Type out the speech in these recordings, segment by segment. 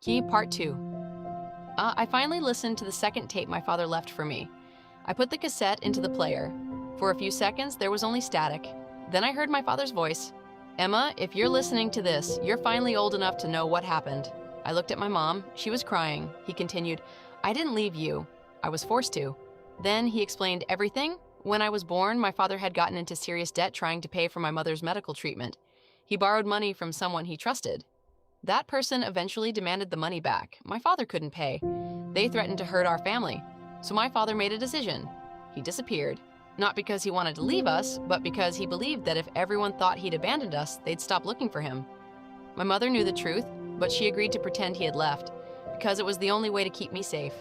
Key Part 2. I finally listened to the second tape my father left for me. I put the cassette into the player. For a few seconds, there was only static. Then I heard my father's voice. "Emma, if you're listening to this, you're finally old enough to know what happened." I looked at my mom. She was crying. He continued, "I didn't leave you. I was forced to." Then he explained everything. When I was born, my father had gotten into serious debt trying to pay for my mother's medical treatment. He borrowed money from someone he trusted. That person eventually demanded the money back. My father couldn't pay. They threatened to hurt our family. So my father made a decision. He disappeared. Not because he wanted to leave us, but because he believed that if everyone thought he'd abandoned us, they'd stop looking for him. My mother knew the truth, but she agreed to pretend he had left, because it was the only way to keep me safe.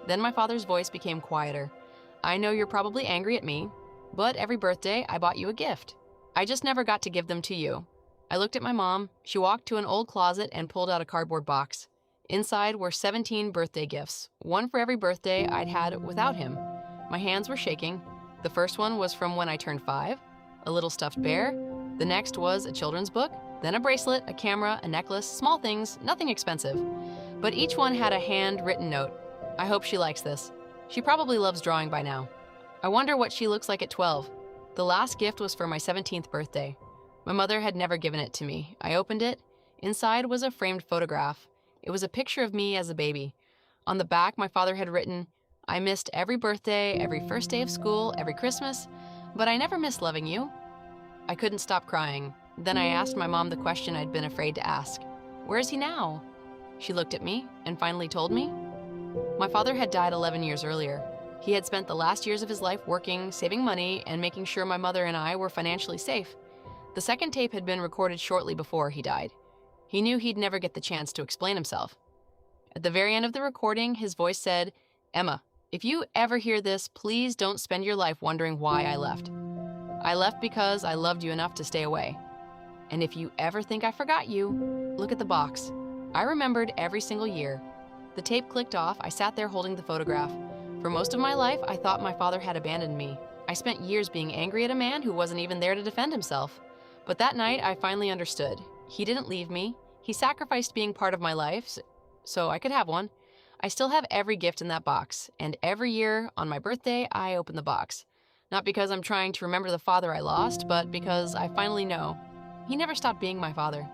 Then my father's voice became quieter. "I know you're probably angry at me, but every birthday I bought you a gift. I just never got to give them to you." I looked at my mom. She walked to an old closet and pulled out a cardboard box. Inside were 17 birthday gifts, one for every birthday I'd had without him. My hands were shaking. The first one was from when I turned 5, a little stuffed bear. The next was a children's book, then a bracelet, a camera, a necklace, small things, nothing expensive. But each one had a handwritten note. "I hope she likes this. She probably loves drawing by now. I wonder what she looks like at 12. The last gift was for my 17th birthday. My mother had never given it to me. I opened it. Inside was a framed photograph. It was a picture of me as a baby. On the back, my father had written, "I missed every birthday, every first day of school, every Christmas, but I never missed loving you." I couldn't stop crying. Then I asked my mom the question I'd been afraid to ask. "Where is he now?" She looked at me and finally told me. My father had died 11 years earlier. He had spent the last years of his life working, saving money, and making sure my mother and I were financially safe. The second tape had been recorded shortly before he died. He knew he'd never get the chance to explain himself. At the very end of the recording, his voice said, "Emma, if you ever hear this, please don't spend your life wondering why I left. I left because I loved you enough to stay away. And if you ever think I forgot you, look at the box." I remembered every single year. The tape clicked off. I sat there holding the photograph. For most of my life, I thought my father had abandoned me. I spent years being angry at a man who wasn't even there to defend himself. But that night, I finally understood. He didn't leave me. He sacrificed being part of my life so I could have one. I still have every gift in that box, and every year, on my birthday, I open the box. Not because I'm trying to remember the father I lost, but because I finally know he never stopped being my father.